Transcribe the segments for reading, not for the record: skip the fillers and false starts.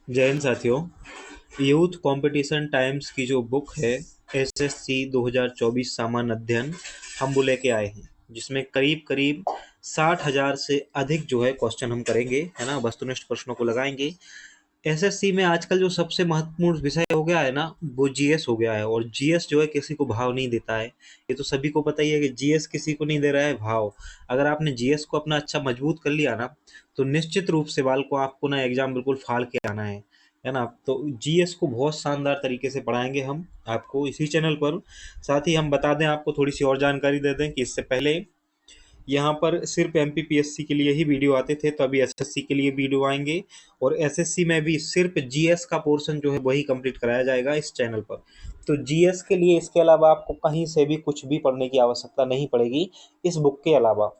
जय हिंद साथियों। Youth competition times की जो बुक है एसएससी 2024 सामान्य अध्ययन हम वो लेके आए हैं, जिसमें करीब करीब 60,000 से अधिक जो है क्वेश्चन हम करेंगे, है ना। वस्तुनिष्ठ प्रश्नों को लगाएंगे। एसएससी में आजकल जो सबसे महत्वपूर्ण विषय हो गया है ना, वो जीएस हो गया है। और जीएस जो है किसी को भाव नहीं देता है। ये तो सभी को पता ही है कि जीएस किसी को नहीं दे रहा है भाव। अगर आपने जीएस को अपना अच्छा मजबूत कर लिया ना, तो निश्चित रूप से बाल को आपको ना एग्जाम बिल्कुल फाड़ के आना है ना। तो जीएस को बहुत शानदार तरीके से पढ़ाएंगे हम आपको इसी चैनल पर। साथ ही हम बता दें, आपको थोड़ी सी और जानकारी दे दें कि इससे पहले यहाँ पर सिर्फ एमपीपीएससी के लिए ही वीडियो आते थे, तो अभी एसएससी के लिए वीडियो आएंगे। और एसएससी में भी सिर्फ जीएस का पोर्शन जो है वही कंप्लीट कराया जाएगा इस चैनल पर। तो जीएस के लिए इसके अलावा आपको कहीं से भी कुछ भी पढ़ने की आवश्यकता नहीं पड़ेगी इस बुक के अलावा।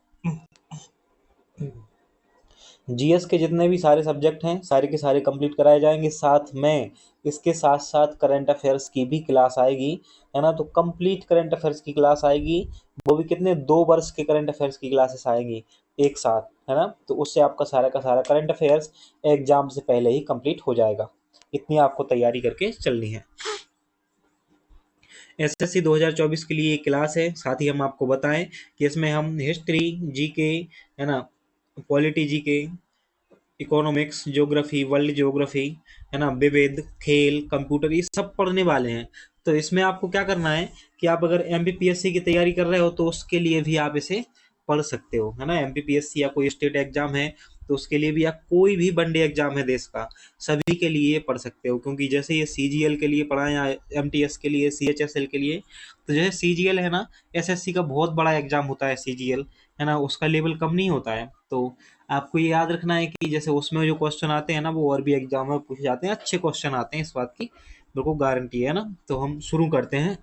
जीएस के जितने भी सारे सब्जेक्ट हैं सारे के सारे कंप्लीट कराए जाएंगे। साथ में इसके साथ साथ करंट अफेयर्स की भी क्लास आएगी, है ना। तो कंप्लीट करंट अफेयर्स की क्लास आएगी, वो भी कितने 2 वर्ष के करंट अफेयर्स की क्लासेस आएंगी एक साथ, है ना। तो उससे आपका सारा का सारा करंट अफेयर्स एग्जाम से पहले ही कंप्लीट हो जाएगा। इतनी आपको तैयारी करके चलनी है। एसएससी 2024 के लिए एक क्लास है। साथ ही हम आपको बताएं कि इसमें हम हिस्ट्री, जीके, है ना, polity GK, economics, geography, world geography, है ना, विविध, खेल, कंप्यूटर, ये सब पढ़ने वाले हैं। तो इसमें आपको क्या करना है कि आप अगर एमपीपीएससी की तैयारी कर रहे हो तो उसके लिए भी आप इसे पढ़ सकते हो, है ना। एमपीपीएससी या कोई स्टेट एग्जाम है तो उसके लिए भी, या कोई भी वनडे एग्जाम है देश का, सभी के लिए ये पढ़ सकते हो। क्योंकि जैसे ये सीजीएल के लिए पढ़ा या एमटीएस के लिए, सीएचएसएल के लिए, तो जैसे सीजीएल है ना, एसएससी का बहुत बड़ा एग्जाम होता है सीजीएल, है ना, उसका लेवल कम नहीं होता है। तो आपको ये याद रखना है कि जैसे उसमें जो क्वेश्चन आते हैं ना, वो और भी एग्जाम में पूछे जाते हैं, अच्छे क्वेश्चन आते हैं, इस बात की मेरे को गारंटी है ना। तो हम शुरू करते हैं।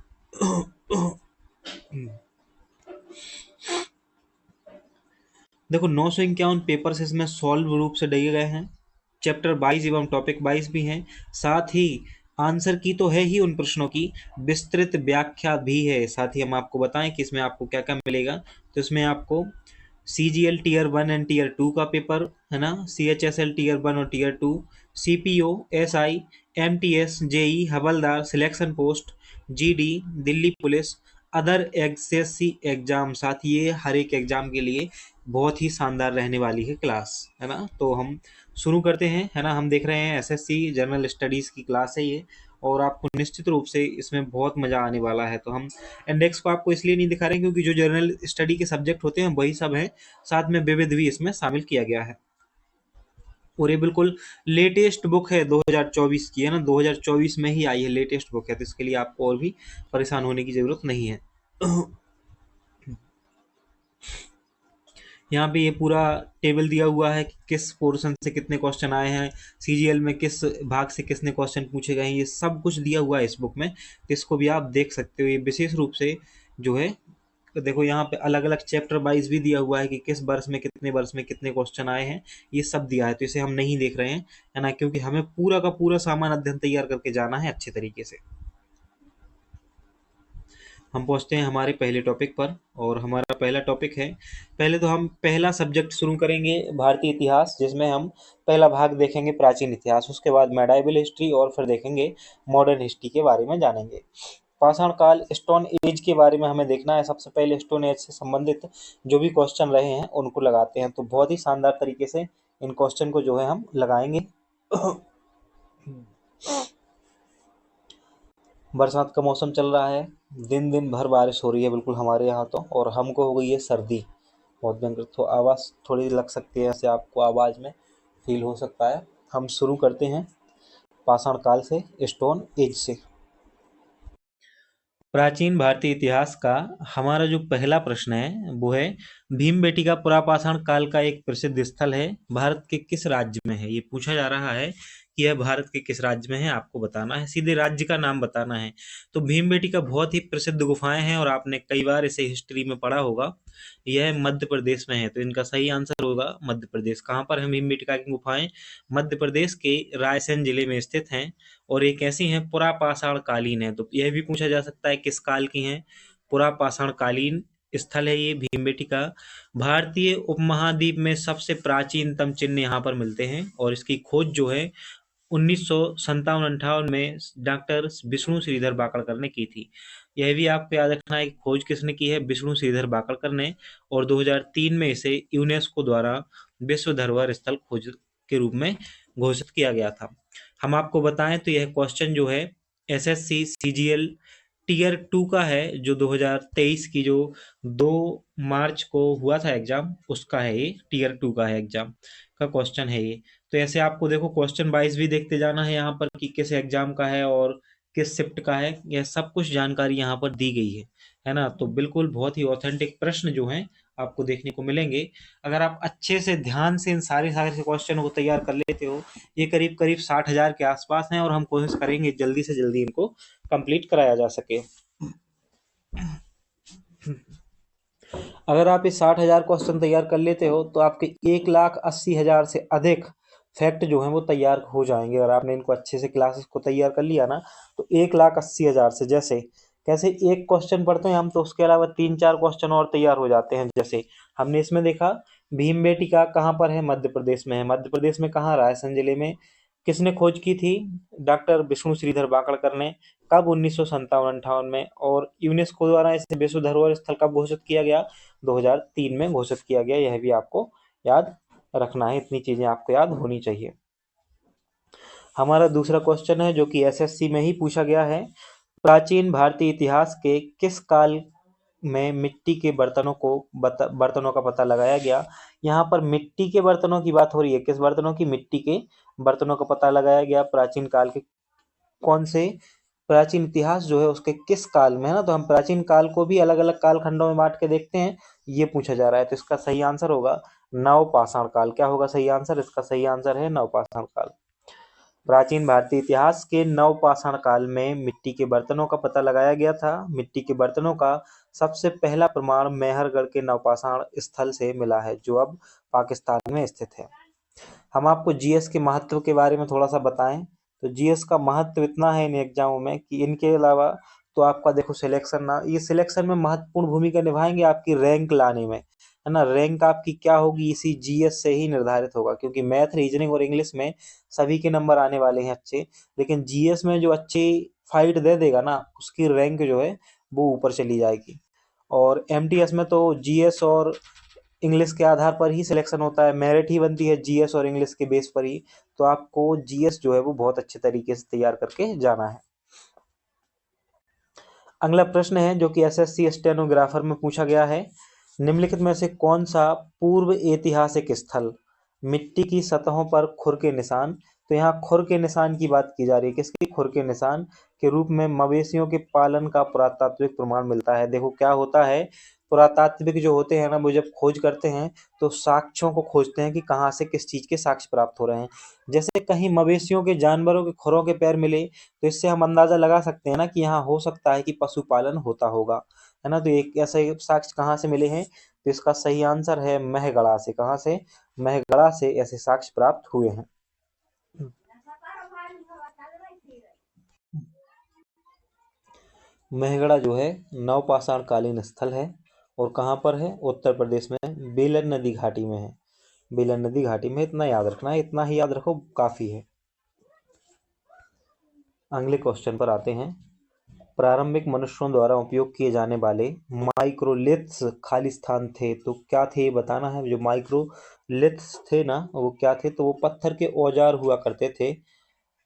देखो 951 पेपर्स इसमें सॉल्व रूप से दिए गए हैं। चैप्टर 22 एवं टॉपिक 22 भी हैं। साथ ही आंसर की तो है ही उन प्रश्नों की, विस्तृत व्याख्या भी है। साथ ही हम आपको बताएं कि इसमें आपको क्या क्या मिलेगा। तो इसमें आपको सीजीएल टीयर 1 एंड टीयर 2 का पेपर, है ना, सीएचएसएल टीयर 1 और tier 2, CPO, SI, MTS, JE, हवलदार, selection post, GD, Delhi police, other SSC exam. साथ ही ये हर एक एग्जाम के लिए बहुत ही शानदार रहने वाली है क्लास, है ना। तो हम शुरू करते हैं, है ना। हम देख रहे हैं एसएससी जनरल स्टडीज की क्लास है ये, और आपको निश्चित रूप से इसमें बहुत मजा आने वाला है। तो हम इंडेक्स को आपको इसलिए नहीं दिखा रहे हैं क्योंकि जो जनरल स्टडी के सब्जेक्ट होते हैं वही सब हैं, साथ में विविध भी इसमें शामिल किया गया है। और ये बिल्कुल लेटेस्ट बुक है 2024 की, है ना, 2024 में ही आई है, लेटेस्ट बुक है। तो इसके लिए आपको और भी परेशान होने की जरूरत नहीं है। यहाँ पे ये पूरा टेबल दिया हुआ है कि किस पोर्शन से कितने क्वेश्चन आए हैं, सीजीएल में किस भाग से कितने क्वेश्चन पूछे गए हैं, ये सब कुछ दिया हुआ है इस बुक में। तो इसको भी आप देख सकते हो। ये विशेष रूप से जो है, देखो यहाँ पे अलग अलग चैप्टर वाइज भी दिया हुआ है कि किस वर्ष में कितने क्वेश्चन आए हैं, ये सब दिया है। तो इसे हम नहीं देख रहे हैं, है ना, क्योंकि हमें पूरा का पूरा सामान्य अध्ययन तैयार करके जाना है अच्छे तरीके से। हम पहुंचते हैं हमारे पहले टॉपिक पर, और हमारा पहला टॉपिक है, पहले तो हम पहला सब्जेक्ट शुरू करेंगे भारतीय इतिहास, जिसमें हम पहला भाग देखेंगे प्राचीन इतिहास, उसके बाद मेडाइवल हिस्ट्री, और फिर देखेंगे मॉडर्न हिस्ट्री के बारे में जानेंगे। पाषाण काल, स्टोन एज के बारे में हमें देखना है। सबसे पहले स्टोन एज से संबंधित जो भी क्वेश्चन रहे हैं उनको लगाते हैं। तो बहुत ही शानदार तरीके से इन क्वेश्चन को जो है हम लगाएंगे। बरसात का मौसम चल रहा है, दिन दिन भर बारिश हो रही है बिल्कुल हमारे यहाँ तो, और हमको हो गई है सर्दी बहुत भयंकर। तो आवाज़ थोड़ी लग सकती है, ऐसे आपको आवाज़ में फील हो सकता है। हम शुरू करते हैं पाषाण काल से, स्टोन एज से। प्राचीन भारतीय इतिहास का हमारा जो पहला प्रश्न है वो है, भीमबेटका पुरापाषाण काल का एक प्रसिद्ध स्थल है, भारत के किस राज्य में है। ये पूछा जा रहा है कि यह भारत के किस राज्य में है, आपको बताना है, सीधे राज्य का नाम बताना है। तो भीमबेटका बहुत ही प्रसिद्ध गुफाएं हैं और आपने कई बार इसे हिस्ट्री में पढ़ा होगा। यह मध्य प्रदेश में है, तो इनका सही आंसर होगा मध्य प्रदेश। कहाँ पर है भीमबेटका की गुफाएं? मध्य प्रदेश के रायसेन जिले में स्थित हैं, और एक ऐसी हैं पुरापाषाण कालीन है। तो यह भी पूछा जा सकता है किस काल की हैं। पुरापाषाण कालीन स्थल है ये भीमबेटका। भारतीय उपमहाद्वीप में सबसे प्राचीनतम चिन्ह यहाँ पर मिलते हैं, और इसकी खोज जो है 1957-58 में डॉक्टर विष्णु श्रीधर बाकड़कर ने की थी। यह भी आपको याद रखना है कि खोज किसने की है, विष्णु श्रीधर बाकड़कर ने, और 2003 में इसे यूनेस्को द्वारा विश्व धरोहर स्थल खोज के रूप में घोषित किया गया था। हम आपको बताएं तो यह क्वेश्चन जो है एसएससी सीजीएल टीयर 2 का है, जो 2023 की जो 2 मार्च को हुआ था एग्जाम, उसका है ये, टीयर 2 का है एग्जाम का क्वेश्चन है ये। तो ऐसे आपको देखो क्वेश्चन वाइज भी देखते जाना है यहाँ पर कि किस एग्जाम का है और किस शिफ्ट का है, यह सब कुछ जानकारी यहाँ पर दी गई है ना। तो बिल्कुल बहुत ही ऑथेंटिक प्रश्न जो हैं आपको देखने को मिलेंगे। अगर आप अच्छे से ध्यान से इन सारे सारे क्वेश्चन को तैयार कर लेते हो, ये करीब करीब 60,000 के आसपास हैं और हम कोशिश करेंगे जल्दी से जल्दी इनको कंप्लीट कराया जा सके। अगर आप ये 60,000 क्वेश्चन तैयार कर लेते हो तो आपके 1,80,000 से अधिक फैक्ट जो हैं वो तैयार हो जाएंगे। अगर आपने इनको अच्छे से क्लासेस को तैयार कर लिया ना तो 1,80,000 से, जैसे कैसे एक क्वेश्चन पढ़ते हैं हम तो उसके अलावा 3-4 क्वेश्चन और तैयार हो जाते हैं। जैसे हमने इसमें देखा भीमबेटका कहाँ पर है, मध्य प्रदेश में है। मध्य प्रदेश में कहाँ, रायसेन जिले में। किसने खोज की थी, डॉक्टर विष्णु श्रीधर बाकड़कर ने। कब, 1957-58 में। और यूनेस्को द्वारा इसे विश्व धरोहर स्थल कब घोषित किया गया, 2003 में घोषित किया गया। यह भी आपको याद रखना है, इतनी चीजें आपको याद होनी चाहिए। हमारा दूसरा क्वेश्चन है जो कि एसएससी में ही पूछा गया है। प्राचीन भारतीय इतिहास के किस काल में मिट्टी के बर्तनों का पता लगाया गया। यहाँ पर मिट्टी के बर्तनों की बात हो रही है। किस बर्तनों की, मिट्टी के बर्तनों का पता लगाया गया प्राचीन काल के कौन से, प्राचीन इतिहास जो है उसके किस काल में, है ना। तो हम प्राचीन काल को भी अलग अलग काल खंडों में बांट के देखते हैं, ये पूछा जा रहा है। तो इसका सही आंसर होगा नवपाषाण काल। क्या होगा सही आंसर, इसका सही आंसर है नवपाषाण काल। प्राचीन भारतीय इतिहास के नवपाषाण काल में मिट्टी के बर्तनों का पता लगाया गया था। मिट्टी के बर्तनों का सबसे पहला प्रमाण मेहरगढ़ के नवपाषाण स्थल से मिला है, जो अब पाकिस्तान में स्थित है। हम आपको जीएस के महत्व के बारे में थोड़ा सा बताएं तो जीएस का महत्व इतना है इन एग्जामों में कि इनके अलावा तो आपका देखो सिलेक्शन ना, ये सिलेक्शन में महत्वपूर्ण भूमिका निभाएंगे आपकी रैंक लाने में, है ना। रैंक आपकी क्या होगी इसी जीएस से ही निर्धारित होगा, क्योंकि मैथ, रीजनिंग और इंग्लिश में सभी के नंबर आने वाले हैं अच्छे, लेकिन जीएस में जो अच्छी फाइट दे देगा ना उसकी रैंक जो है वो ऊपर चली जाएगी। और एमटीएस में तो जीएस और इंग्लिश के आधार पर ही सिलेक्शन होता है, मेरिट ही बनती है जीएस और इंग्लिश के बेस पर ही। तो आपको जीएस जो है वो बहुत अच्छे तरीके से तैयार करके जाना है। अगला प्रश्न है जो कि एसएससी स्टेनोग्राफर में पूछा गया है। निम्नलिखित में से कौन सा पूर्व ऐतिहासिक स्थल, मिट्टी की सतहों पर खुर के निशान। तो यहाँ खुर के निशान की बात की जा रही है, किसकी, खुर के निशान के रूप में मवेशियों के पालन का पुरातात्विक प्रमाण मिलता है। देखो क्या होता है, पुरातात्विक जो होते हैं ना वो जब खोज करते हैं तो साक्ष्यों को खोजते हैं कि कहाँ से किस चीज के साक्ष्य प्राप्त हो रहे हैं। जैसे कहीं मवेशियों के, जानवरों के खुरों के पैर मिले तो इससे हम अंदाजा लगा सकते हैं ना कि यहाँ हो सकता है कि पशुपालन होता होगा, है ना। तो एक ऐसे साक्ष्य कहाँ से मिले हैं, तो इसका सही आंसर है महगढ़ा से। कहाँ से, महगढ़ा से ऐसे साक्ष्य प्राप्त हुए हैं। महगढ़ा जो है नवपाषाण कालीन स्थल है और कहाँ पर है, उत्तर प्रदेश में बेलन नदी घाटी में है। बेलन नदी घाटी में, इतना याद रखना है, इतना ही याद रखो काफी है। अगले क्वेश्चन पर आते हैं। प्रारंभिक मनुष्यों द्वारा उपयोग किए जाने वाले माइक्रोलिथ्स खाली स्थान थे, तो क्या थे ये बताना है। जो माइक्रोलिथ्स थे ना वो क्या थे, तो वो पत्थर के औजार हुआ करते थे।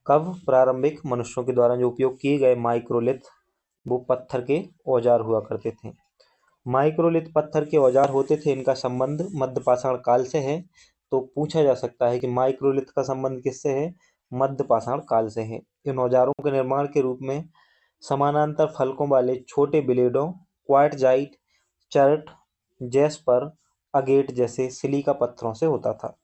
कब, प्रारंभिक मनुष्यों के द्वारा जो उपयोग किए गए माइक्रोलिथ वो पत्थर के औजार हुआ करते थे। माइक्रोलिथ पत्थर के औजार होते थे, इनका संबंध मध्यपाषाण काल से है। तो पूछा जा सकता है कि माइक्रोलिथ का संबंध किससे है, मध्यपाषाण काल से है। इन औजारों के निर्माण के रूप में समानांतर फलकों वाले छोटे ब्लेडों, क्वार्टजाइट, चर्ट, जेस्पर, अगेट जैसे सिलिका पत्थरों से होता था।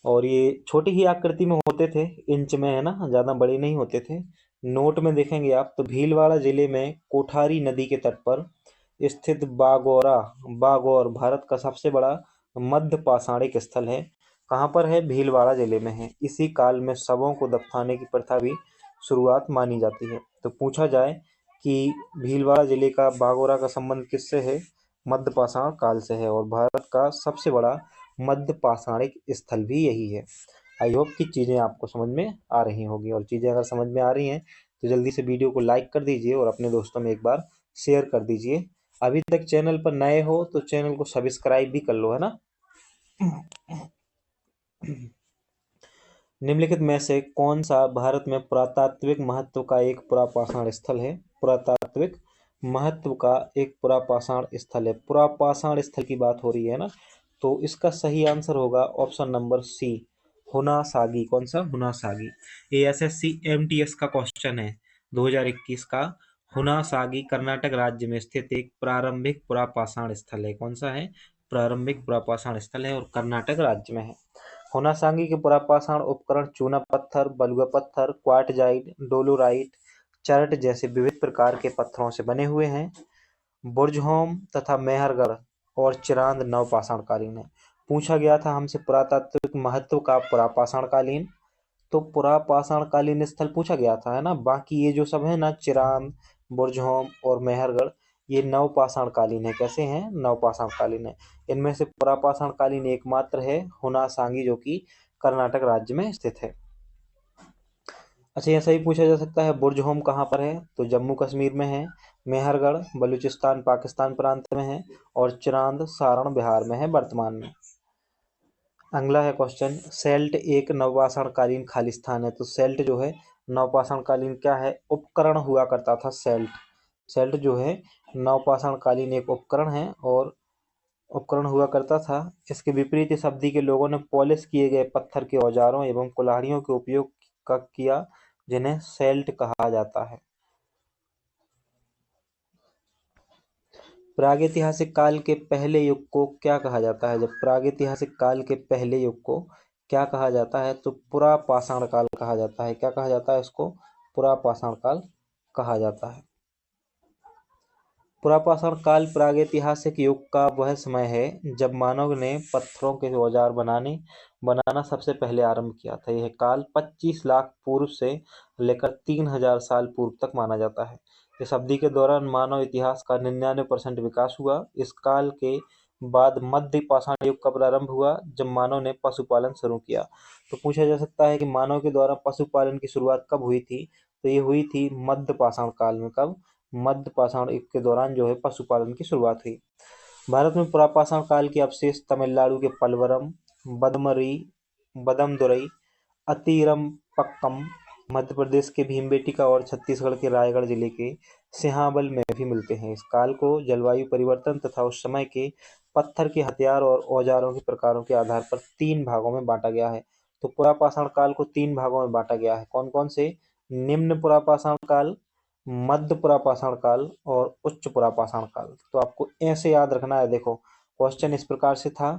और ये छोटी ही आकृति में होते थे, इंच में, है ना, ज्यादा बड़े नहीं होते थे। नोट में देखेंगे आप तो भीलवाड़ा जिले में कोठारी नदी के तट पर स्थित बागौर भारत का सबसे बड़ा मध्य पाषाणिक स्थल है। कहाँ पर है, भीलवाड़ा जिले में है। इसी काल में शवों को दफनाने की प्रथा भी शुरुआत मानी जाती है। तो पूछा जाए कि भीलवाड़ा जिले का बागौरा का संबंध किससे है, मध्य पाषाण काल से है और भारत का सबसे बड़ा मध्य पाषाणिक स्थल भी यही है। आई होप कि चीज़ें आपको समझ में आ रही होगी, और चीज़ें अगर समझ में आ रही हैं तो जल्दी से वीडियो को लाइक कर दीजिए और अपने दोस्तों में एक बार शेयर कर दीजिए। अभी तक चैनल पर नए हो तो चैनल को सब्सक्राइब भी कर लो, है ना। निम्नलिखित में से कौन सा भारत में पुरातात्विक महत्व का एक पुरापाषाण स्थल है? पुरातात्विक महत्व का एक पुरापाषाण स्थल है। पुरापाषाण स्थल की बात हो रही है ना, तो इसका सही आंसर होगा ऑप्शन नंबर सी, हुनासागी। कौन सा? हुनासागी। ये एसएससी एमटीएस का क्वेश्चन है 2021 का। हुनासागी कर्नाटक राज्य में स्थित एक प्रारंभिक पुरापाषाण स्थल है। कौन सा है? प्रारंभिक पुरापाषाण स्थल है और कर्नाटक राज्य में है। होनासांगी के पुरापाषाण उपकरण चूना पत्थर, बलुआ पत्थर, क्वार्टजाइट, डोलोराइट, चर्ट जैसे विविध प्रकार के पत्थरों से बने हुए हैं। बुर्जहोम तथा मेहरगढ़ और चिरांद नवपाषाण कालीन है। पूछा गया था हमसे पुरातात्विक महत्व का पुरापाषाण कालीन, तो पुरापाषाण कालीन स्थल पूछा गया था, है ना। बाकी ये जो सब है ना, चिरांद, बुर्जहोम और मेहरगढ़, ये नवपाषाण कालीन है। कैसे हैं? नवपाषाण कालीन है। इनमें से पुरापाषाण कालीन एकमात्र है हुनासांगी, जो कि कर्नाटक राज्य में स्थित है। अच्छा, ऐसा ही पूछा जा सकता है बुर्जहोम कहाँ पर है? तो जम्मू कश्मीर में है। मेहरगढ़ बलूचिस्तान पाकिस्तान प्रांत में है और चिरांद सारण बिहार में है वर्तमान में। अगला है क्वेश्चन, सेल्ट एक नवपाषाण कालीन खाली स्थान है। तो सेल्ट जो है नवपाषाण कालीन क्या है? उपकरण हुआ करता था सेल्ट। सेल्ट जो है नवपाषाण कालीन एक उपकरण है और उपकरण हुआ करता था। इसके विपरीत इस अवधि के लोगों ने पॉलिश किए गए पत्थर के औजारों एवं कुल्हाड़ियों के उपयोग किया, जिन्हें सेल्ट कहा जाता है। प्रागैतिहासिक काल के पहले युग को क्या कहा जाता है? जब प्रागैतिहासिक काल के पहले युग को क्या कहा जाता है? तो पुरापाषाण काल कहा जाता है। क्या कहा जाता है इसको? पुरापाषाण काल कहा जाता है। पुरापाषाण काल प्रागैतिहासिक युग का वह समय है जब मानव ने पत्थरों के औजार बनाना सबसे पहले आरंभ किया था। यह काल 25 लाख पूर्व से लेकर 3000 साल पूर्व तक माना जाता है। इस अवधि के दौरान मानव इतिहास का 99% विकास हुआ। इस काल के बाद मध्य पाषाण युग का प्रारंभ हुआ, जब मानव ने पशुपालन शुरू किया। तो पूछा जा सकता है कि मानव के द्वारा पशुपालन की शुरुआत कब हुई थी? तो ये हुई थी मध्य पाषाण काल में। कब? मध्य पाषाण युग के दौरान जो है पशुपालन की शुरुआत हुई। भारत में पुरापाषाण काल के अवशेष तमिलनाडु के पलवरम, बदमरी बदमदुरई, अतिरमपक्कम, मध्य प्रदेश के भीमबेटका और छत्तीसगढ़ के रायगढ़ जिले के सिंहाबल में भी मिलते हैं। इस काल को जलवायु परिवर्तन तथा उस समय के पत्थर के हथियार और औजारों के प्रकारों के आधार पर 3 भागों में बांटा गया है। तो पुरापाषाण काल को 3 भागों में बांटा गया है। कौन कौन से? निम्न पुरापाषाण काल, मध्य पुरापाषाण काल और उच्च पुरापाषाण काल। तो आपको ऐसे याद रखना है। देखो, क्वेश्चन इस प्रकार से था,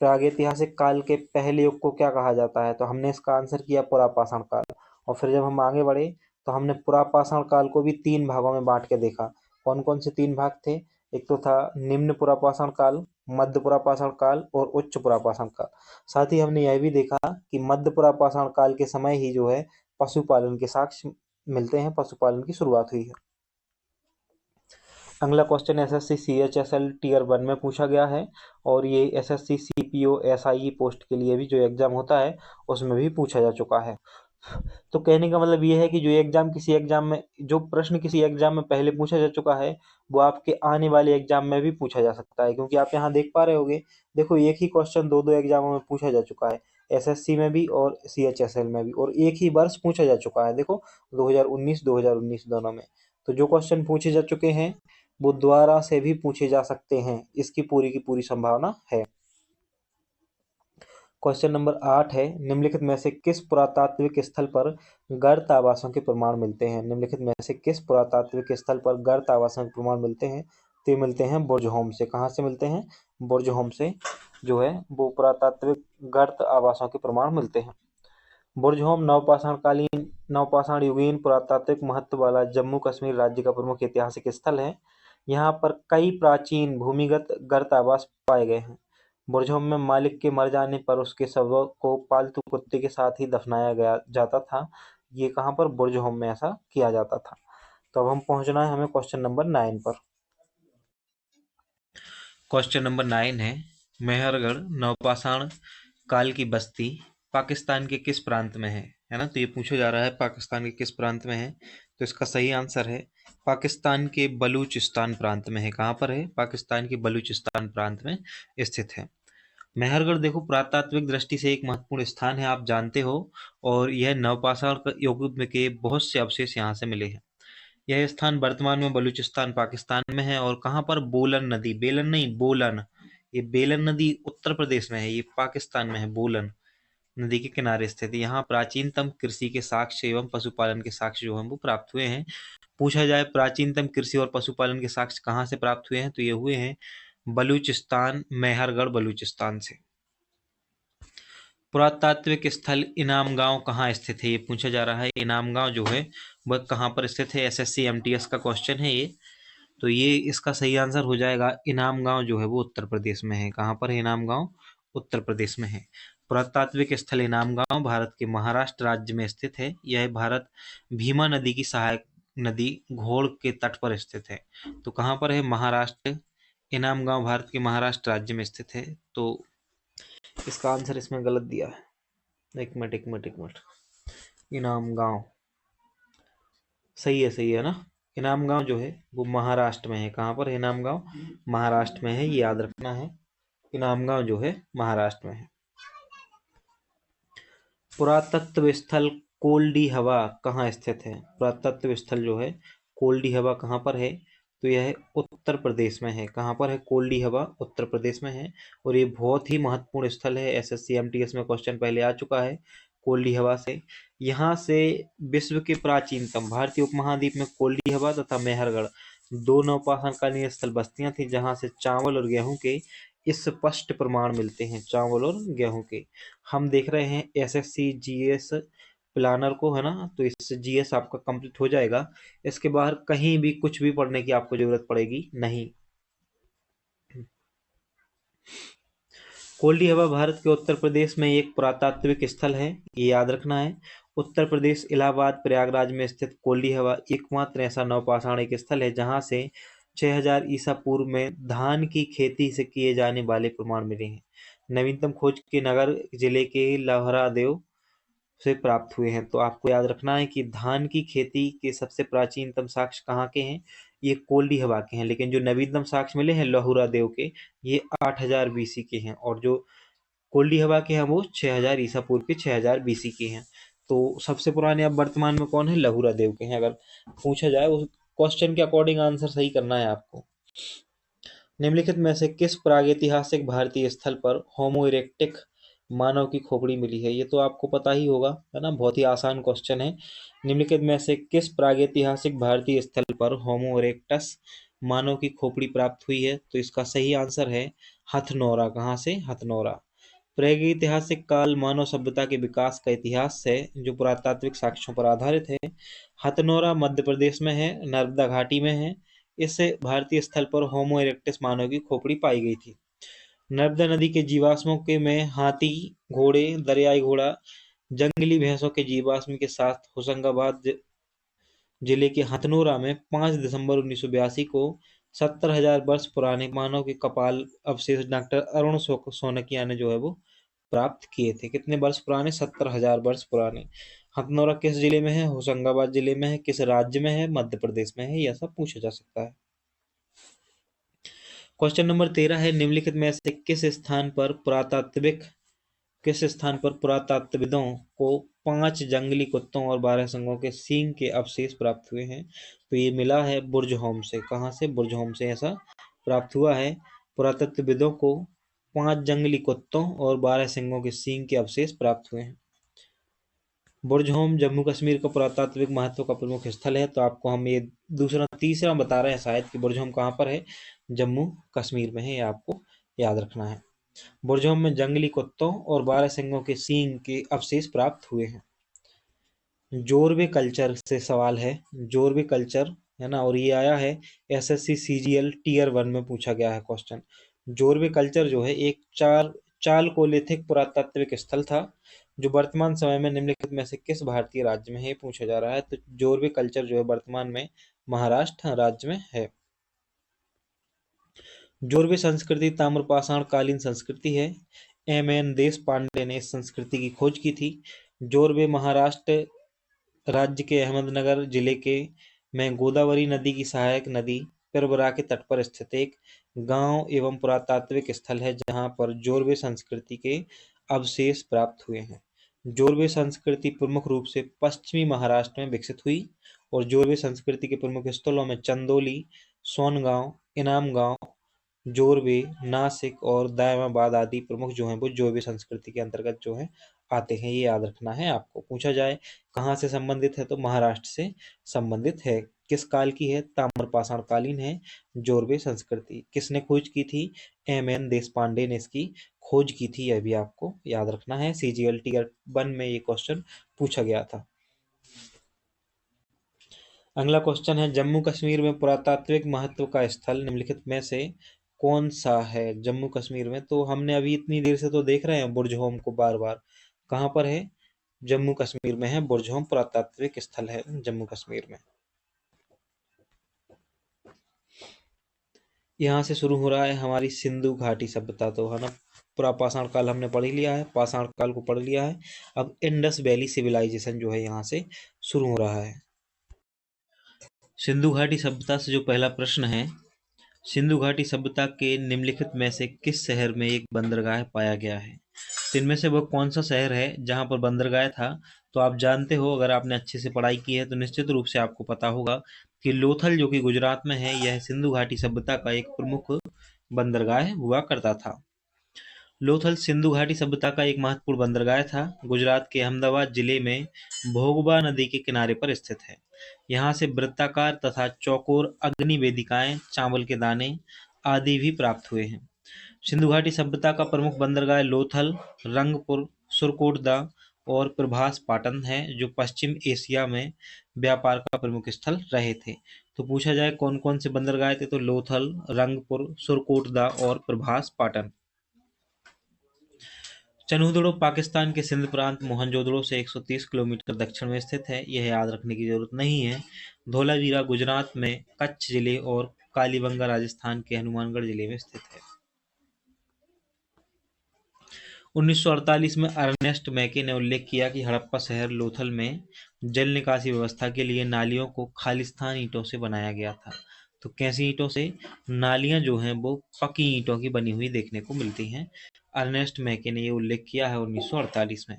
प्रागैतिहासिक काल के पहले युग को क्या कहा जाता है? तो हमने इसका आंसर किया पुरापाषाण काल। और फिर जब हम आगे बढ़े तो हमने पुरापाषाण काल को भी 3 भागों में बांट के देखा। कौन कौन से 3 भाग थे? एक तो था निम्न पुरापाषाण काल, मध्य पुरापाषाण काल और उच्च पुरापाषाण काल। साथ ही हमने यह भी देखा कि मध्य पुरापाषाण काल के समय ही जो है पशुपालन के साक्ष्य मिलते हैं, पशुपालन की शुरुआत हुई है। अगला क्वेश्चन एसएससी सीएचएसएल टीयर 1 में पूछा गया है और ये एसएससी सीपीओ एसआईई पोस्ट के लिए भी जो एग्जाम होता है उसमें भी पूछा जा चुका है। तो कहने का मतलब ये है कि जो प्रश्न किसी एग्जाम में पहले पूछा जा चुका है वो आपके आने वाले एग्जाम में भी पूछा जा सकता है, क्योंकि आप यहाँ देख पा रहे होगे। देखो, एक ही क्वेश्चन दो एग्जामों में पूछा जा चुका है, एसएससी में भी और सीएचएसएल में भी, और एक ही वर्ष पूछा जा चुका है। देखो, 2019 दोनों में। तो जो क्वेश्चन पूछे जा चुके हैं वो दोबारा से भी पूछे जा सकते हैं, इसकी पूरी की पूरी संभावना है। क्वेश्चन नंबर 8 है, निम्नलिखित में से किस पुरातात्विक स्थल पर गर्त आवासों के प्रमाण मिलते हैं? निम्नलिखित में से किस पुरातात्विक स्थल पर गर्त आवासों के प्रमाण मिलते हैं? तो ये मिलते हैं बुर्जहोम से। कहाँ से मिलते हैं? बुर्जहोम से जो है वो पुरातात्विक गर्त आवासों के प्रमाण मिलते हैं। बुर्जहोम नवपाषाण युगीन पुरातात्विक महत्व वाला जम्मू कश्मीर राज्य का प्रमुख ऐतिहासिक स्थल है। यहाँ पर कई प्राचीन भूमिगत गर्त आवास पाए गए हैं। बुर्जहोम में मालिक के मर जाने पर उसके शव को पालतू कुत्ते के साथ ही दफनाया जाता था। ये कहाँ पर? बुर्जहोम में ऐसा किया जाता था। तो अब हम पहुंचना है हमें क्वेश्चन नंबर 9 पर। क्वेश्चन नंबर 9 है, मेहरगढ़ नवपाषाण काल की बस्ती पाकिस्तान के किस प्रांत में है ना? तो ये पूछा जा रहा है पाकिस्तान के किस प्रांत में है, तो इसका सही आंसर है पाकिस्तान के बलूचिस्तान प्रांत में है। कहाँ पर है? पाकिस्तान के बलूचिस्तान प्रांत में स्थित है। मेहरगढ़ देखो पुरातात्विक दृष्टि से एक महत्वपूर्ण स्थान है, आप जानते हो, और यह नवपाषाण युग के बहुत से अवशेष यहाँ से मिले हैं। यह स्थान वर्तमान में बलूचिस्तान पाकिस्तान में है। और कहाँ पर? बोलन नदी, बेलन नहीं बोलन, ये बेलन नदी उत्तर प्रदेश में है, ये पाकिस्तान में है। बोलन नदी के किनारे स्थित है। यहाँ प्राचीनतम कृषि के साक्ष्य एवं पशुपालन के साक्ष्य जो हैं वो प्राप्त हुए हैं। पूछा जाए प्राचीनतम कृषि और पशुपालन के साक्ष्य कहाँ से प्राप्त हुए हैं, तो ये हुए हैं बलूचिस्तान, मेहरगढ़ बलूचिस्तान से। पुरातात्विक स्थल इनाम गांव कहाँ स्थित है, ये पूछा जा रहा है। इनाम गांव जो है वह कहाँ पर स्थित है? एसएससी एमटीएस का क्वेश्चन है ये। तो ये इसका सही आंसर हो जाएगा इनाम गांव जो है वो उत्तर प्रदेश में है। कहाँ पर है इनाम गांव? उत्तर प्रदेश में है। पुरातात्विक स्थल इनाम गांव भारत के महाराष्ट्र राज्य में स्थित है। यह भारत भीमा नदी की सहायक नदी घोड़ के तट पर स्थित है। तो कहाँ पर है? महाराष्ट्र। इनाम गांव भारत के महाराष्ट्र राज्य में स्थित है। तो इसका आंसर इसमें गलत दिया है। एक मिनट। इनाम गांव सही है ना? इनाम गांव जो है वो महाराष्ट्र में है। कहाँ पर है इनाम गांव? महाराष्ट्र में है, ये याद रखना है। इनाम गांव जो है महाराष्ट्र में है। पुरातत्व स्थल कोल्डी हवा कहाँ स्थित है? पुरातत्व स्थल जो है कोल्डी हवा कहाँ पर है? तो यह उत्तर प्रदेश में है। कहाँ पर है कोल्डी हवा? उत्तर प्रदेश में है। और ये बहुत ही महत्वपूर्ण स्थल है, एसएससी एमटीएस में क्वेश्चन पहले आ चुका है कोल्डी हवा से। यहाँ से विश्व के प्राचीनतम भारतीय उपमहाद्वीप में कोल्डी हवा तथा मेहरगढ़ दो नवपाषाणकालीन स्थल बस्तियां थी, जहाँ से चावल और गेहूं के स्पष्ट प्रमाण मिलते हैं। चावल और गेहूं के हम देख रहे हैं एसएससी जीएस प्लानर को, है ना? तो इससे जीएस आपका कंप्लीट हो जाएगा। इसके बाहर कहीं भी कुछ भी पढ़ने की आपको जरूरत पड़ेगी नहीं। कोल्डी हवा भारत के उत्तर प्रदेश में एक पुरातात्विक स्थल है, ये याद रखना है। उत्तर प्रदेश इलाहाबाद प्रयागराज में स्थित कोल्डी हवा एकमात्र ऐसा नवपाषाणिक स्थल है जहां से 6000 ईसा पूर्व में धान की खेती से किए जाने वाले प्रमाण मिले हैं। नवीनतम खोज के नगर जिले के लहरादेव से प्राप्त हुए हैं। तो आपको याद रखना है कि धान की खेती के सबसे प्राचीनतम साक्ष्य कहाँ के हैं? ये कोल्डी हवा के हैं। लेकिन जो नवीनतम साक्ष्य मिले हैं लहुरा देव के, ये 8000 बीसी के हैं। और जो कोल्डी हवा के हैं वो 6000 ईसा पूर्व के 6000 बीसी के हैं। तो सबसे पुराने अब वर्तमान में कौन है? लहुरा देव के हैं। अगर पूछा जाए उस क्वेश्चन के अकॉर्डिंग आंसर सही करना है आपको। निम्नलिखित में से किस प्रागैतिहासिक भारतीय स्थल पर होमो इरेक्टिक मानव की खोपड़ी मिली है? ये तो आपको पता ही होगा, है ना? बहुत ही आसान क्वेश्चन है। निम्नलिखित में से किस प्रागैतिहासिक भारतीय स्थल पर होमो इरेक्टस मानव की खोपड़ी प्राप्त हुई है? तो इसका सही आंसर है हथनोरा। कहाँ से? हथनोरा। प्रागैतिहासिक काल मानव सभ्यता के विकास का इतिहास है जो पुरातात्विक साक्ष्यों पर आधारित है। हथनोरा मध्य प्रदेश में है, नर्मदा घाटी में है। इस भारतीय स्थल पर होमो इरेक्टस मानव की खोपड़ी पाई गई थी। नर्मदा नदी के जीवाश्मों के में हाथी, घोड़े, दरियाई घोड़ा, जंगली भैंसों के जीवाश्म के साथ होशंगाबाद जिले के हथनोरा में 5 दिसंबर 1982 को 70,000 वर्ष पुराने मानव के कपाल अवशेष डॉक्टर अरुण सोनकिया ने जो है वो प्राप्त किए थे। कितने वर्ष पुराने? 70,000 वर्ष पुराने। हथनोरा किस जिले में है? होशंगाबाद जिले में है। किस राज्य में है? मध्य प्रदेश में है। यह सब पूछा जा सकता है। क्वेश्चन नंबर 13 है, निम्नलिखित में से किस स्थान पर पुरातत्वविदों को 5 जंगली कुत्तों और 12 सिंहों के सींग के अवशेष प्राप्त हुए हैं? तो ये मिला है बुर्जहोम से। कहाँ से? बुर्जहोम से ऐसा प्राप्त हुआ है। पुरातत्वविदों को 5 जंगली कुत्तों और 12 सिंहों के सींग के अवशेष प्राप्त हुए हैं। बुर्जहोम जम्मू कश्मीर का पुरातात्विक महत्व का प्रमुख स्थल है। तो आपको हम ये तीसरा बता रहे हैं शायद कि बुर्जहोम कहाँ पर है? जम्मू कश्मीर में है, ये आपको याद रखना है। बुर्जहोम में जंगली कुत्तों और 12 सिंहों के सींग के अवशेष प्राप्त हुए हैं। जोरवे कल्चर से सवाल है, जोरवे कल्चर, है ना? और ये आया है एसएससी सीजीएल टीयर 1 में पूछा गया है क्वेश्चन। जोरवे कल्चर जो है एक चालकोलिथिक पुरातात्विक स्थल था जो वर्तमान समय में निम्नलिखित में से किस भारतीय राज्य में है? पूछा जा रहा है। तो जोरवे कल्चर जो है वर्तमान में महाराष्ट्र राज्य में है। जोरवे संस्कृति ताम्रपाषाण कालीन संस्कृति है। एम.एन. देश पांडे ने इस संस्कृति की खोज की थी। जोरबे महाराष्ट्र राज्य के अहमदनगर जिले के में गोदावरी नदी की सहायक नदी पिरबरा के तट पर स्थित एक गांव एवं पुरातात्विक स्थल है, जहां पर जोरबे संस्कृति के अवशेष प्राप्त हुए हैं। जोरबे संस्कृति प्रमुख रूप से पश्चिमी महाराष्ट्र में विकसित हुई और जोरबे संस्कृति के प्रमुख स्थलों में चंदोली, सोनगांव, इनाम गांव, जोरबे, नासिक और दायमाबाद आदि प्रमुख जो हैं वो जोरबे संस्कृति के अंतर्गत जो है आते हैं। ये याद रखना है आपको। पूछा जाए कहाँ से संबंधित है तो महाराष्ट्र से संबंधित है। किस काल की है? ताम्रपाषाण कालीन है जोरबे संस्कृति। किसने खोज की थी? एम.एन. देशपांडे ने इसकी खोज की थी। यह भी आपको याद रखना है। CGL Tier 1 में ये क्वेश्चन पूछा गया था। अगला क्वेश्चन है, जम्मू कश्मीर में पुरातात्विक महत्व का स्थल निम्नलिखित में से कौन सा है? जम्मू कश्मीर में तो हमने अभी इतनी देर से तो देख रहे हैं बुर्ज होम को बार बार। कहाँ पर है? जम्मू कश्मीर में है। बुर्ज होम पुरातात्विक स्थल है जम्मू कश्मीर में। यहाँ से शुरू हो रहा है हमारी सिंधु घाटी सभ्यता, तो है ना। पूरा पाषाण काल हमने पढ़ लिया है, पाषाण काल को पढ़ लिया है। अब इंडस वैली सिविलाइजेशन जो है यहाँ से शुरू हो रहा है। सिंधु घाटी सभ्यता से जो पहला प्रश्न है, सिंधु घाटी सभ्यता के निम्नलिखित में से किस शहर में एक बंदरगाह पाया गया है? तो इनमें से वह कौन सा शहर है जहां पर बंदरगाह था? तो आप जानते हो, अगर आपने अच्छे से पढ़ाई की है तो निश्चित रूप से आपको पता होगा कि लोथल जो कि गुजरात में है, यह सिंधु घाटी सभ्यता का एक प्रमुख बंदरगाह हुआ करता था। लोथल सिंधु घाटी सभ्यता का एक महत्वपूर्ण बंदरगाह था। गुजरात के अहमदाबाद जिले में भोगबा नदी के किनारे पर स्थित है। यहाँ से वृत्ताकार तथा चौकोर अग्नि वेदिकाएं, चावल के दाने आदि भी प्राप्त हुए हैं। सिंधु घाटी सभ्यता का प्रमुख बंदरगाह लोथल, रंगपुर, सुरकोटदा और प्रभास पाटन है, जो पश्चिम एशिया में व्यापार का प्रमुख स्थल रहे थे। तो पूछा जाए कौन कौन से बंदरगाह थे, तो लोथल, रंगपुर, सुरकोटदा और प्रभास पाटन। चनहुदड़ो पाकिस्तान के सिंध प्रांत मोहनजोदड़ो से 130 किलोमीटर दक्षिण में स्थित है। यह याद रखने की जरूरत नहीं है। धौलावीरा गुजरात में कच्छ जिले और कालीबंगा राजस्थान के हनुमानगढ़ जिले में स्थित है। 1948 में अर्नेस्ट मैके ने उल्लेख किया कि हड़प्पा शहर लोथल में जल निकासी व्यवस्था के लिए नालियों को खालिस्तान ईंटों से बनाया गया था। तो कैसी ईंटों से? नालियां जो हैं वो पक्की ईंटों की बनी हुई देखने को मिलती हैं। अर्नेस्ट मैके ने ये उल्लेख किया है 1948 में।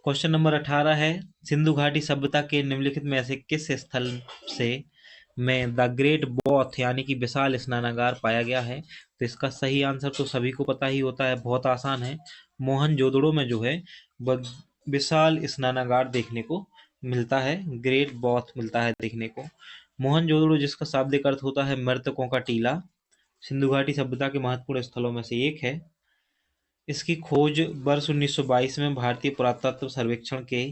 क्वेश्चन नंबर 18 है, सिंधु घाटी सभ्यता के निम्नलिखित में से किस स्थल से में द ग्रेट बौथ यानी कि विशाल स्नानागार पाया गया है? तो इसका सही आंसर तो सभी को पता ही होता है, बहुत आसान है। मोहनजोदड़ो में जो है वह विशाल स्नानागार देखने को मिलता है, ग्रेट बौथ मिलता है देखने को। मोहनजोदड़ो, जिसका शाब्दिक अर्थ होता है मृतकों का टीला, सिंधु घाटी सभ्यता के महत्वपूर्ण स्थलों में से एक है। इसकी खोज वर्ष 1922 में भारतीय पुरातत्व सर्वेक्षण के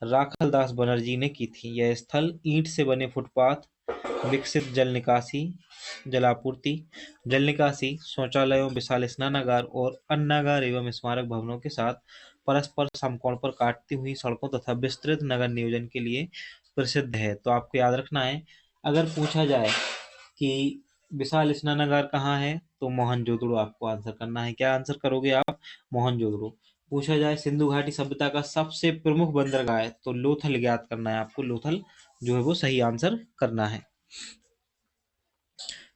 राखल दास बनर्जी ने की थी। यह स्थल ईंट से बने फुटपाथ, विकसित जल निकासी, जलापूर्ति, जल निकासी, शौचालयों, विशाल स्नानागार और अन्नागार एवं स्मारक भवनों के साथ परस्पर समकोण पर काटती हुई सड़कों तथा विस्तृत नगर नियोजन के लिए प्रसिद्ध है। तो आपको याद रखना है, अगर पूछा जाए कि विशाल स्नानागार कहाँ है, तो मोहनजोदड़ो आपको आंसर करना है। क्या आंसर करोगे आप? मोहनजोदड़ो। पूछा जाए सिंधु घाटी सभ्यता का सबसे प्रमुख बंदरगाह है, तो लोथल ज्ञात करना है आपको। लोथल जो है वो सही आंसर करना है।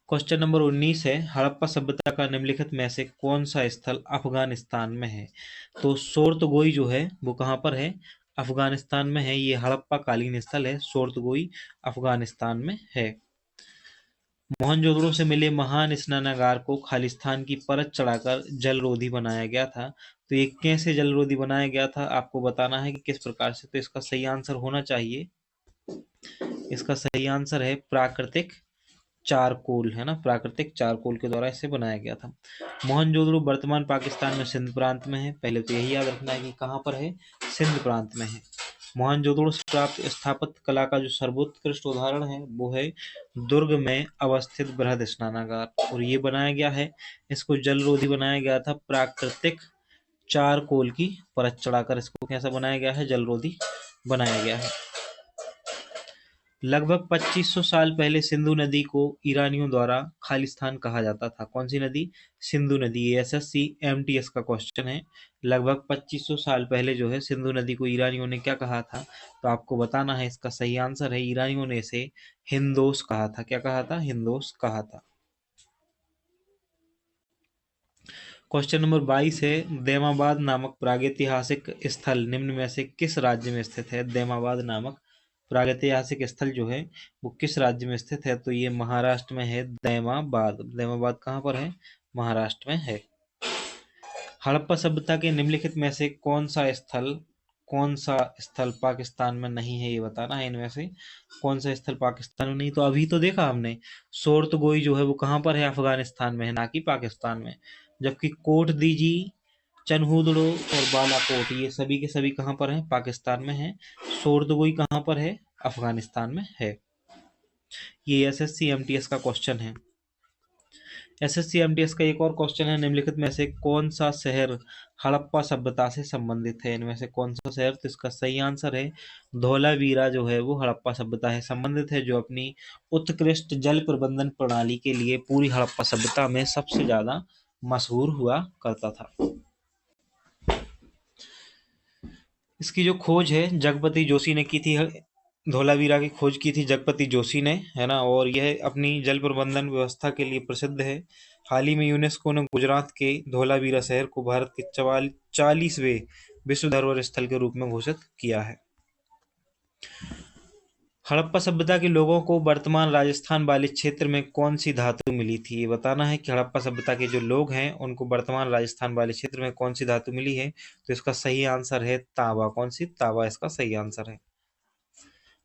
क्वेश्चन नंबर 19 है, हड़प्पा सभ्यता का निम्नलिखित में से कौन सा स्थल अफगानिस्तान में है? तो सोर्तगोई जो है वो कहाँ पर है? अफगानिस्तान में है। ये हड़प्पा कालीन स्थल है, सोर्तगोई अफगानिस्तान में है। मोहनजोदड़ो से मिले महान स्नानागार को खालिस्तान की परत चढ़ाकर जलरोधी बनाया गया था। तो ये कैसे जलरोधी बनाया गया था आपको बताना है कि किस प्रकार से। तो इसका सही आंसर होना चाहिए, इसका सही आंसर है प्राकृतिक चारकोल, है ना। प्राकृतिक चारकोल के द्वारा इसे बनाया गया था। मोहनजोदड़ो वर्तमान पाकिस्तान में सिंध प्रांत में है। पहले तो यही याद रखना है कि कहाँ पर है, सिंध प्रांत में है। मोहनजोदड़ो से प्राप्त स्थापत्य कला का जो सर्वोत्कृष्ट उदाहरण है वो है दुर्ग में अवस्थित बृहद स्नानागार, और ये बनाया गया है, इसको जलरोधी बनाया गया था प्राकृतिक चारकोल की परत चढ़ाकर। इसको कैसा बनाया गया है? जलरोधी बनाया गया है। लगभग 2500 साल पहले सिंधु नदी को ईरानियों द्वारा खालिस्तान कहा जाता था। कौन सी नदी? सिंधु नदी। ये एसएससी एमटीएस का क्वेश्चन है। लगभग 2500 साल पहले जो है सिंधु नदी को ईरानियों ने क्या कहा था? तो आपको बताना है। इसका सही आंसर है, ईरानियों ने इसे हिंदोस कहा था। क्या कहा था? हिंदोस कहा था। क्वेश्चन नंबर 22 है, दैमाबाद नामक प्रागैतिहासिक स्थल निम्न में से किस राज्य में स्थित है? दैमाबाद नामक प्रागैतिहासिक स्थल जो है वो किस राज्य में स्थित है? तो ये महाराष्ट्र में है। दैमाबाद। दैमाबाद कहाँ पर है? महाराष्ट्र में है। हड़प्पा सभ्यता के निम्नलिखित में से कौन सा स्थल पाकिस्तान में नहीं है? ये बताना है। इनमें से कौन सा स्थल पाकिस्तान में नहीं? तो अभी तो देखा हमने, सोर्तगोई जो है वो कहाँ पर है? अफगानिस्तान में है, ना कि पाकिस्तान में। जबकि कोट दीजी, चनहूदड़ो और बालाकोट ये सभी के सभी कहाँ पर हैं? पाकिस्तान में हैं। सोर्तगोई कहाँ पर है? अफगानिस्तान में है। ये एसएससी एमटीएस का क्वेश्चन है। एसएससी एमटीएस का एक और क्वेश्चन है, निम्नलिखित में से कौन सा शहर हड़प्पा सभ्यता से संबंधित है? इनमें से कौन सा शहर? तो इसका सही आंसर है धौलावीरा जो है वो हड़प्पा सभ्यता से संबंधित है, जो अपनी उत्कृष्ट जल प्रबंधन प्रणाली के लिए पूरी हड़प्पा सभ्यता में सबसे ज्यादा मशहूर हुआ करता था। इसकी जो खोज है जगपति जोशी ने की थी। धौलावीरा की खोज की थी जगपति जोशी ने, है ना। और यह अपनी जल प्रबंधन व्यवस्था के लिए प्रसिद्ध है। हाल ही में यूनेस्को ने गुजरात के धौलावीरा शहर को भारत के 40वें विश्व धरोहर स्थल के रूप में घोषित किया है। हड़प्पा सभ्यता के लोगों को वर्तमान राजस्थान वाले क्षेत्र में कौन सी धातु मिली थी? ये बताना है कि हड़प्पा सभ्यता के जो लोग हैं उनको वर्तमान राजस्थान वाले क्षेत्र में कौन सी धातु मिली है? तो इसका सही आंसर है तांबा। कौन सी? तांबा इसका सही आंसर है।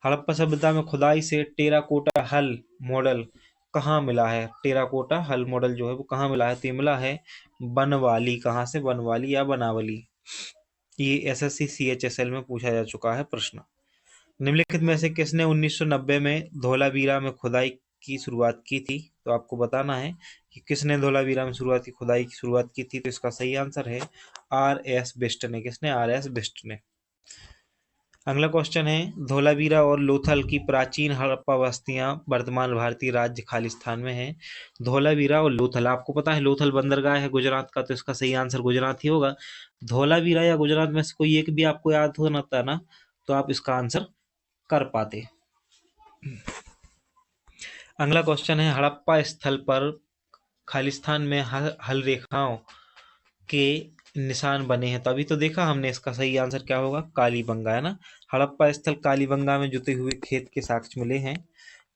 हड़प्पा सभ्यता में खुदाई से टेराकोटा हल मॉडल कहाँ मिला है? टेराकोटा हल मॉडल जो है वो कहाँ मिला है? तो ये मिला है बनवाली। कहाँ से? बनवाली या बनावली। ये एसएससी सीएचएसएल में पूछा जा चुका है प्रश्न। निम्नलिखित में से किसने 1990 में धौलावीरा में खुदाई की शुरुआत की थी? तो आपको बताना है कि किसने धौलावीरा में खुदाई की शुरुआत की थी। तो इसका सही आंसर है आर एस बिष्ट ने। किसने? आर एस बिष्ट ने। अगला क्वेश्चन है, धौलावीरा और लोथल की प्राचीन हड़प्पा बस्तियां वर्तमान भारतीय राज्य खालिस्तान में है। धौलावीरा और लोथल, आपको पता है लोथल बंदरगाह है गुजरात का, तो इसका सही आंसर गुजरात ही होगा। धौलावीरा या गुजरात में से कोई एक भी आपको याद होना था ना, तो आप इसका आंसर कर पाते। अगला क्वेश्चन है, हड़प्पा स्थल पर खालिस्तान में हल रेखाओं के निशान बने हैं। तो अभी तो देखा हमने, इसका सही आंसर क्या होगा? कालीबंगा, है ना। हड़प्पा स्थल कालीबंगा में जुते हुए खेत के साक्ष्य मिले हैं।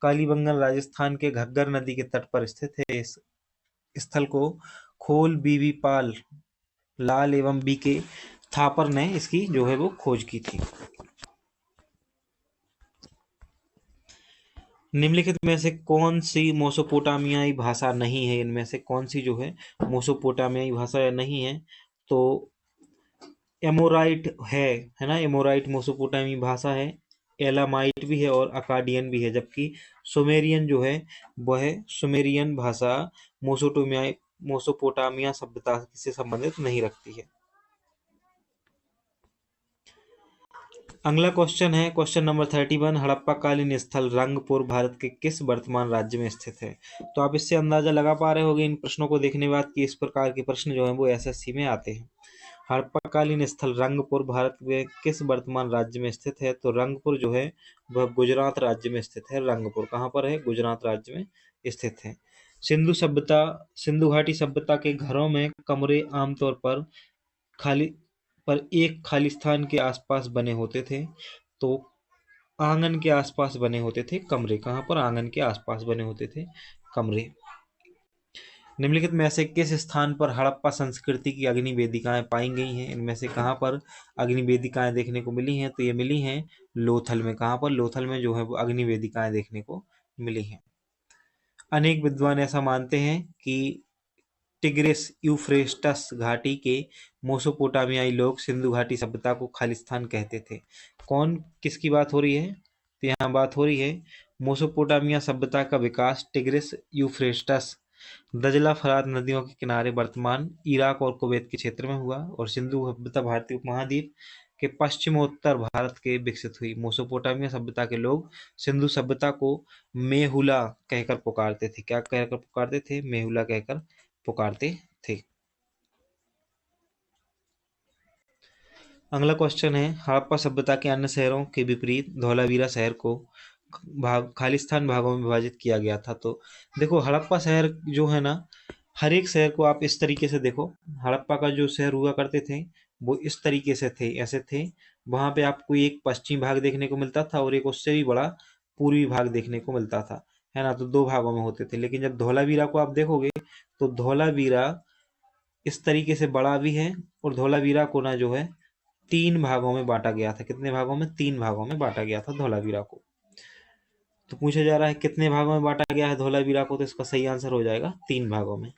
कालीबंगा राजस्थान के घग्गर नदी के तट पर स्थित है। इस स्थल को खोल बीबी पाल लाल एवं बीके थापर ने इसकी जो है वो खोज की थी। निम्नलिखित में से कौन सी मोसोपोटामियाई भाषा नहीं है? इनमें से कौन सी जो है मोसोपोटामियाई भाषा नहीं है? तो एमोराइट है ना। एमोराइट मोसोपोटामी भाषा है। एलामाइट भी है और अकाडियन भी है। जबकि सुमेरियन जो है वह सुमेरियन भाषा मोसोपोटामिया सभ्यता से संबंधित नहीं रखती है। अगला क्वेश्चन है क्वेश्चन नंबर 31, हड़प्पा कालीन स्थल रंगपुर भारत के किस वर्तमान राज्य में स्थित है? तो आप इससे अंदाजा लगा पा रहे होंगे इन प्रश्नों को देखने के बाद कि इस प्रकार के प्रश्न जो है वो एसएससी में आते हैं। हड़प्पा कालीन स्थल रंगपुर भारत में किस वर्तमान राज्य में स्थित है? तो रंगपुर जो है वह गुजरात राज्य में स्थित है। रंगपुर कहाँ पर है? गुजरात राज्य में स्थित है। सिंधु घाटी सभ्यता के घरों में कमरे आमतौर पर एक खालिस्तान के आसपास बने होते थे। तो आंगन के आसपास बने होते थे कमरे। कहाँ पर? आंगन के आसपास बने होते थे कमरे। निम्नलिखित में से किस स्थान पर हड़प्पा संस्कृति की अग्नि वेदिकाएं पाई गई हैं? इनमें से कहाँ पर अग्नि वेदिकाएं देखने को मिली हैं? तो ये मिली हैं लोथल में। कहाँ पर? लोथल में जो है वो अग्नि वेदिकाएं देखने को मिली हैं। अनेक विद्वान ऐसा मानते हैं कि टिग्रिस यूफ्रेटस घाटी के मोसोपोटामियाई लोग सिंधु घाटी सभ्यता को खालिस्तान कहते थे। कौन किसकी बात हो रही है? तो यहाँ बात हो रही है मोसोपोटामिया सभ्यता का विकास टिग्रिस यूफ्रेटस दजला फरात नदियों के किनारे वर्तमान इराक और कुवैत के क्षेत्र में हुआ। और सिंधु सभ्यता भारतीय उपमहाद्वीप के पश्चिमोत्तर भारत के विकसित हुई। मेसोपोटामिया सभ्यता के लोग सिंधु सभ्यता को मेहुला कहकर पुकारते थे। क्या कहकर पुकारते थे? मेहुला कहकर पुकारते थे। अगला क्वेश्चन है, हड़प्पा सभ्यता के अन्य शहरों के विपरीत धौलावीरा शहर को खालिस्तान भागों में विभाजित किया गया था। तो देखो, हड़प्पा शहर जो है ना, हर एक शहर को आप इस तरीके से देखो। हड़प्पा का जो शहर हुआ करते थे वो इस तरीके से थे, ऐसे थे। वहां पे आपको एक पश्चिमी भाग देखने को मिलता था और एक उससे भी बड़ा पूर्वी भाग देखने को मिलता था, है ना। तो दो भागों में होते थे। लेकिन जब धौलावीरा को आप देखोगे तो धौलावीरा इस तरीके से बड़ा भी है, और धौलावीरा को ना जो है 3 भागों में बांटा गया था। कितने भागों में? 3 भागों में बांटा गया था धौलावीरा को। तो पूछा जा रहा है कितने भागों में बांटा गया है धौलावीरा को, तो इसका सही आंसर हो जाएगा 3 भागों में।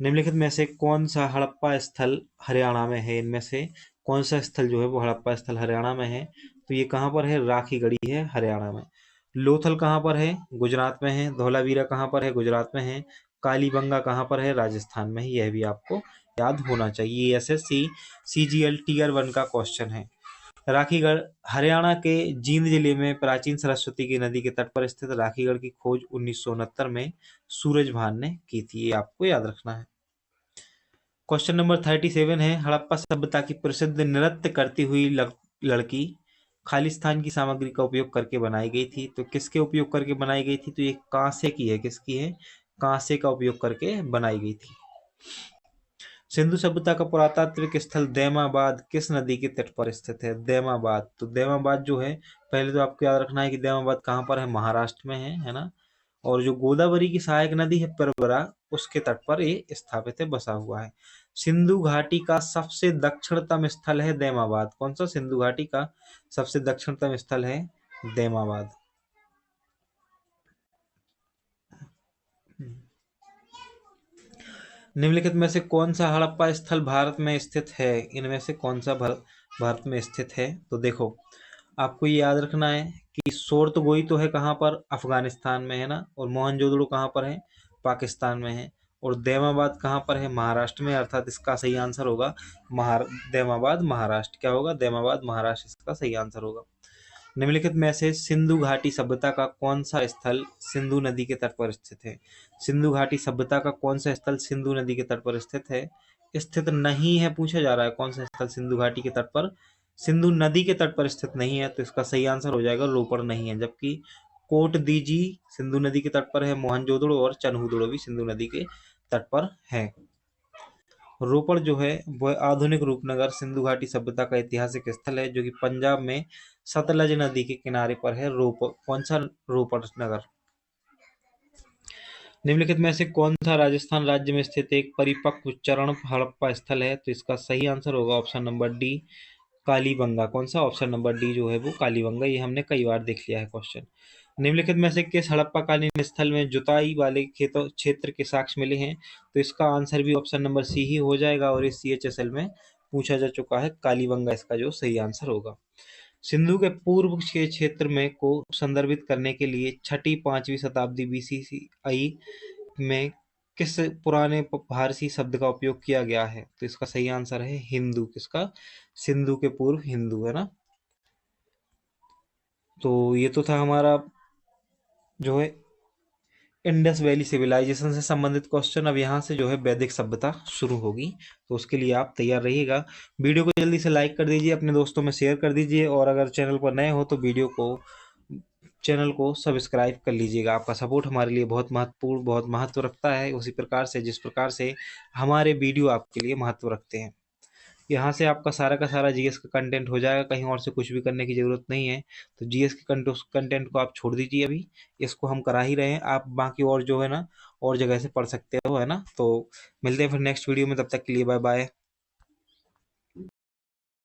निम्नलिखित में से कौन सा हड़प्पा स्थल हरियाणा में है? इनमें से कौन सा स्थल जो है वो हड़प्पा स्थल हरियाणा में है? तो ये कहाँ पर है? राखीगढ़ी है हरियाणा में। लोथल कहाँ पर है? गुजरात में है। धौलावीरा कहाँ पर है? गुजरात में है। कालीबंगा कहाँ पर है? राजस्थान में है। यह भी आपको याद होना चाहिए। एसएससी सीजीएल टीयर 1 का क्वेश्चन है। राखीगढ़ हरियाणा के जींद जिले में प्राचीन सरस्वती की नदी के तट पर स्थित राखीगढ़ की खोज 1969 में सूरजभान ने की थी। ये आपको याद रखना है। क्वेश्चन नंबर 37 है, हड़प्पा सभ्यता की प्रसिद्ध नृत्य करती हुई लड़की खालिस्तान की सामग्री का उपयोग करके बनाई गई थी। तो किसके उपयोग करके बनाई गई थी? तो ये कांसे की है। किसकी है? कांसे का उपयोग करके बनाई गई थी। सिंधु सभ्यता का पुरातात्विक स्थल दैमाबाद किस नदी के तट पर स्थित है? दैमाबाद। तो दैमाबाद जो है, पहले तो आपको याद रखना है कि दैमाबाद कहाँ पर है? महाराष्ट्र में है ना। और जो गोदावरी की सहायक नदी है परबरा, उसके तट पर ये स्थापित है, बसा हुआ है। सिंधु घाटी का सबसे दक्षिणतम स्थल है दैमाबाद। कौन सा? सिंधु घाटी का सबसे दक्षिणतम स्थल है दैमाबाद। निम्नलिखित में से कौन सा हड़प्पा स्थल भारत में स्थित है? इनमें से कौन सा भारत में स्थित है? तो देखो, आपको ये याद रखना है कि सोर्तगोई तो है कहाँ पर? अफगानिस्तान में, है ना। और मोहनजोदड़ो कहाँ पर है? पाकिस्तान में है। और दैमाबाद कहाँ पर है? महाराष्ट्र में। अर्थात इसका सही आंसर होगा दैमाबाद महाराष्ट्र। क्या होगा? दैमाबाद महाराष्ट्र इसका सही आंसर होगा। निम्नलिखित में से सिंधु घाटी सभ्यता का कौन सा स्थल सिंधु नदी के तट पर स्थित है? सिंधु घाटी सभ्यता का कौन सा स्थल सिंधु नदी के तट पर स्थित है? स्थित नहीं है, पूछा जा रहा है कौन सा स्थल सिंधु घाटी के तट पर, सिंधु नदी के तट पर स्थित नहीं है। तो इसका सही आंसर हो जाएगा रोपड़ नहीं है। जबकि कोट दीजी सिंधु नदी के तट पर है, मोहनजोदड़ो और चनहुदड़ो भी सिंधु नदी के तट पर है। रोपड़ जो है वह आधुनिक रूपनगर सिंधु घाटी सभ्यता का ऐतिहासिक स्थल है, जो कि पंजाब में सतलज नदी के किनारे पर है। कौन सा? रोपड़ नगर। निम्नलिखित में से कौन सा राजस्थान राज्य में स्थित एक परिपक्व चरण हड़प्पा स्थल है? तो इसका सही आंसर होगा ऑप्शन नंबर डी, कालीबंगा। कौन सा? ऑप्शन नंबर डी जो है वो कालीबंगा। ये हमने कई बार देख लिया है क्वेश्चन। निम्नलिखित में से किस हड़प्पा कालीन स्थल में जुताई वाले खेतों क्षेत्र के साक्ष्य मिले हैं? तो इसका आंसर भी ऑप्शन नंबर सी ही हो जाएगा, और इस CHSL में पूछा जा चुका है। कालीबंगा इसका जो सही आंसर होगा। सिंधु के पूर्व के क्षेत्र में को संदर्भित करने के लिए 6वीं-5वीं शताब्दी BCI में किस पुराने फारसी शब्द का उपयोग किया गया है? तो इसका सही आंसर है हिंदू। किसका? सिंधु के पूर्व हिंदू, है ना। तो ये तो था हमारा जो है इंडस वैली सिविलाइजेशन से संबंधित क्वेश्चन। अब यहाँ से जो है वैदिक सभ्यता शुरू होगी, तो उसके लिए आप तैयार रहिएगा। वीडियो को जल्दी से लाइक कर दीजिए, अपने दोस्तों में शेयर कर दीजिए, और अगर चैनल पर नए हो तो चैनल को सब्सक्राइब कर लीजिएगा। आपका सपोर्ट हमारे लिए बहुत महत्वपूर्ण, बहुत महत्व रखता है, उसी प्रकार से जिस प्रकार से हमारे वीडियो आपके लिए महत्व रखते हैं। यहाँ से आपका सारा का सारा जीएस का कंटेंट हो जाएगा, कहीं और से कुछ भी करने की ज़रूरत नहीं है। तो जीएस के कंटेंट को आप छोड़ दीजिए, अभी इसको हम करा ही रहे हैं। आप बाकी और जो है ना और जगह से पढ़ सकते हो, है ना। तो मिलते हैं फिर नेक्स्ट वीडियो में, तब तक के लिए बाय बाय।